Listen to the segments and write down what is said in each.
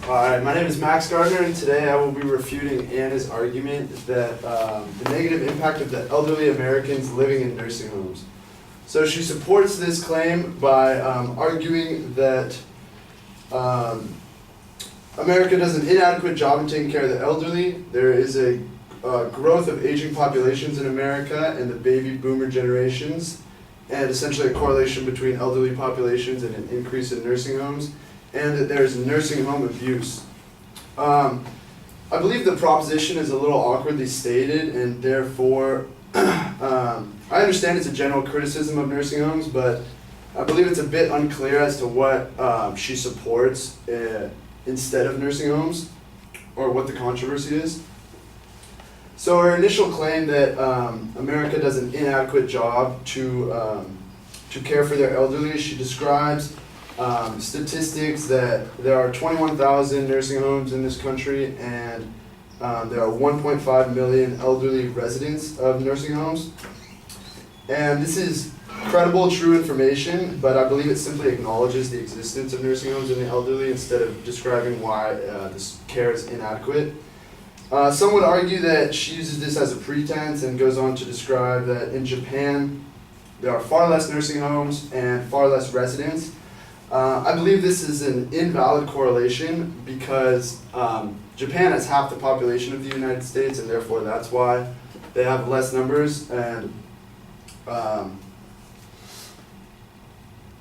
Alright, my name is Max Gardner, and today I will be refuting Anna's argument that the negative impact of the elderly Americans living in nursing homes. So she supports this claim by arguing that America does an inadequate job in taking care of the elderly. There is a growth of aging populations in America and the baby boomer generations, and essentially a correlation between elderly populations and an increase in nursing homes, and that there's nursing home abuse. I believe the proposition is a little awkwardly stated, and therefore I understand it's a general criticism of nursing homes, but I believe it's a bit unclear as to what she supports instead of nursing homes, or what the controversy is. So her initial claim that America does an inadequate job to care for their elderly, she describes statistics that there are 21,000 nursing homes in this country, and there are 1.5 million elderly residents of nursing homes. And this is credible, true information, but I believe it simply acknowledges the existence of nursing homes and the elderly instead of describing why this care is inadequate. Some would argue that she uses this as a pretense and goes on to describe that in Japan there are far less nursing homes and far less residents. I believe this is an invalid correlation because Japan has half the population of the United States, and therefore that's why they have less numbers. And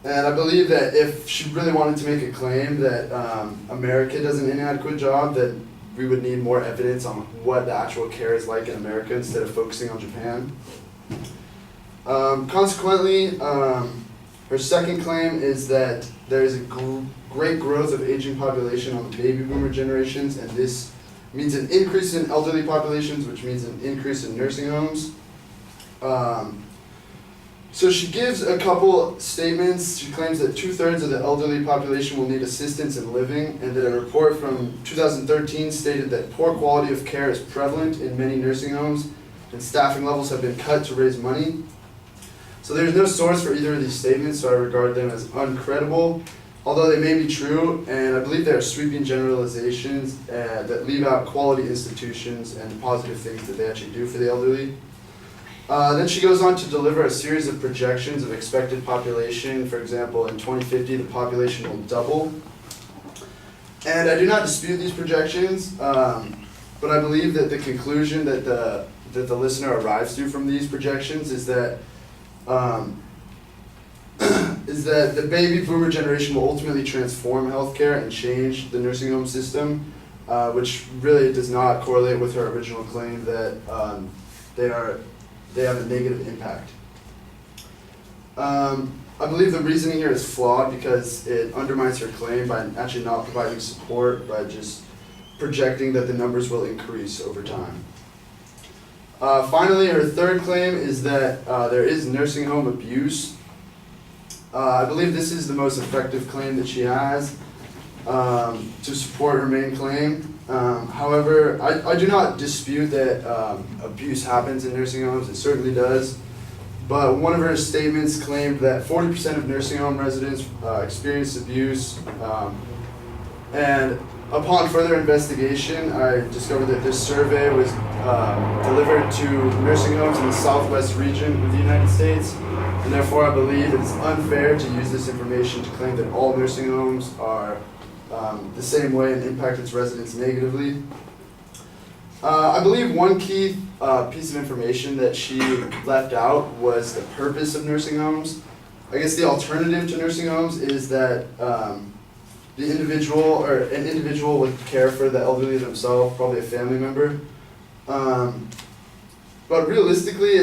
I believe that if she really wanted to make a claim that America does an inadequate job, that we would need more evidence on what the actual care is like in America instead of focusing on Japan. Consequently, her second claim is that there is a great growth of aging population on the baby boomer generations, and this means an increase in elderly populations, which means an increase in nursing homes. So she gives a couple statements. She claims that 2/3 of the elderly population will need assistance in living, and that a report from 2013 stated that poor quality of care is prevalent in many nursing homes, and staffing levels have been cut to raise money. So there's no source for either of these statements, so I regard them as uncredible, although they may be true, and I believe they are sweeping generalizations that leave out quality institutions and the positive things that they actually do for the elderly. Then she goes on to deliver a series of projections of expected population. For example, in 2050 the population will double. And I do not dispute these projections, but I believe that the conclusion that the listener arrives to from these projections is that the baby boomer generation will ultimately transform healthcare and change the nursing home system, which really does not correlate with her original claim that they have a negative impact. I believe the reasoning here is flawed because it undermines her claim by actually not providing support, by just projecting that the numbers will increase over time. Finally, her third claim is that there is nursing home abuse. I believe this is the most effective claim that she has to support her main claim. However, I do not dispute that abuse happens in nursing homes. It certainly does. But one of her statements claimed that 40% of nursing home residents experience abuse. And upon further investigation, I discovered that this survey was delivered to nursing homes in the southwest region of the United States. And therefore, I believe it's unfair to use this information to claim that all nursing homes are the same way and impact its residents negatively. I believe one key piece of information that she left out was the purpose of nursing homes. I guess the alternative to nursing homes is that an individual would care for the elderly themselves, probably a family member. But realistically,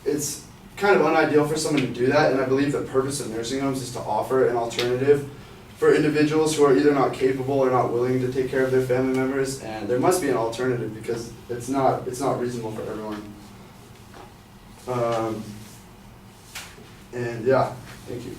it's kind of unideal for someone to do that, and I believe the purpose of nursing homes is to offer an alternative for individuals who are either not capable or not willing to take care of their family members, and there must be an alternative because it's not reasonable for everyone. And yeah, thank you.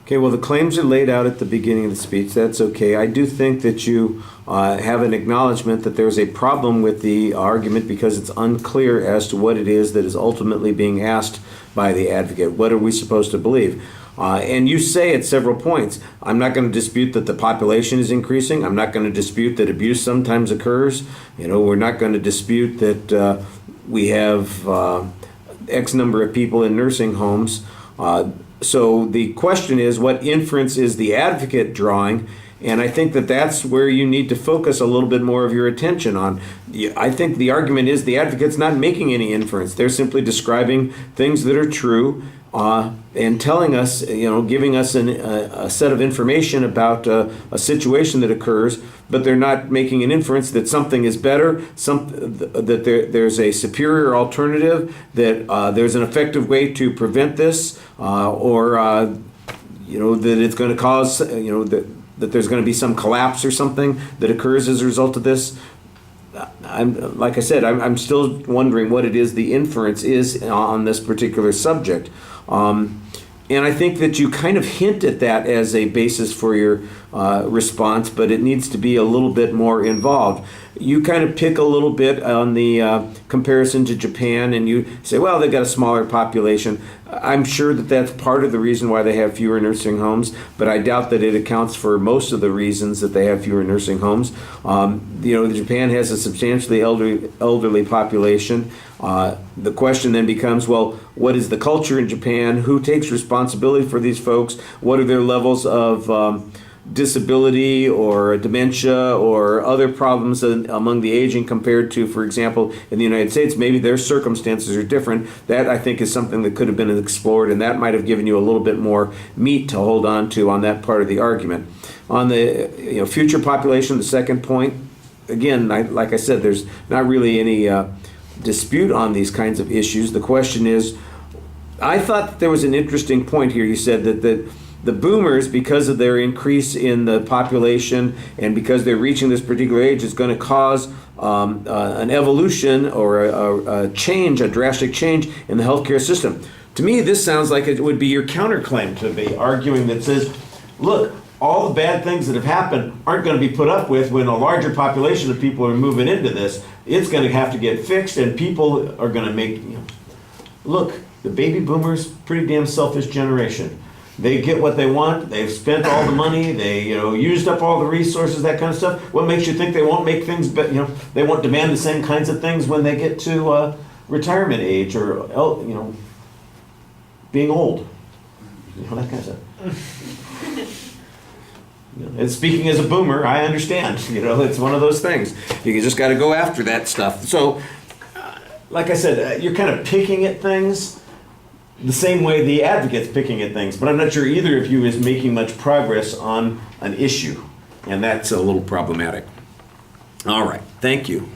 Okay, well, the claims are laid out at the beginning of the speech. That's okay. I do think that you have an acknowledgement that there's a problem with the argument because it's unclear as to what it is that is ultimately being asked by the advocate. What are we supposed to believe? And you say at several points, I'm not going to dispute that the population is increasing. I'm not going to dispute that abuse sometimes occurs. We're not going to dispute that we have X number of people in nursing homes. So the question is, what inference is the advocate drawing? And I think that that's where you need to focus a little bit more of your attention on. I think the argument is the advocate's not making any inference. They're simply describing things that are true and telling us, giving us a set of information about a situation that occurs, but they're not making an inference that something is better, that there's a superior alternative, that there's an effective way to prevent this, or that it's going to cause, that there's going to be some collapse or something that occurs as a result of this. Like I said, I'm still wondering what it is the inference is on this particular subject. And I think that you kind of hint at that as a basis for your response, but it needs to be a little bit more involved. You kind of pick a little bit on the comparison to Japan, and you say, well, they've got a smaller population. I'm sure that that's part of the reason why they have fewer nursing homes, but I doubt that it accounts for most of the reasons that they have fewer nursing homes. Japan has a substantially elderly population. The question then becomes, well, what is the culture in Japan? Who takes responsibility for these folks? What are their levels of disability or dementia or other problems among the aging compared to, for example, in the United States? Maybe their circumstances are different. That, I think, is something that could have been explored, and that might have given you a little bit more meat to hold on to on that part of the argument. On the future population, the second point, again, like I said, there's not really any dispute on these kinds of issues. The question is, I thought that there was an interesting point here. You said that the boomers, because of their increase in the population and because they're reaching this particular age, is going to cause an evolution or a change, a drastic change in the healthcare system. To me, this sounds like it would be your counterclaim to the arguing that says, look, all the bad things that have happened aren't going to be put up with when a larger population of people are moving into this. It's going to have to get fixed, and people are going to make, look, the baby boomers, pretty damn selfish generation. They get what they want. They've spent all the money. They, used up all the resources, that kind of stuff. What makes you think they won't make things, they won't demand the same kinds of things when they get to retirement age or, being old, that kind of stuff. And speaking as a boomer, I understand. It's one of those things. You just got to go after that stuff. So, like I said, you're kind of picking at things the same way the advocate's picking at things, but I'm not sure either of you is making much progress on an issue, and that's a little problematic. All right, thank you.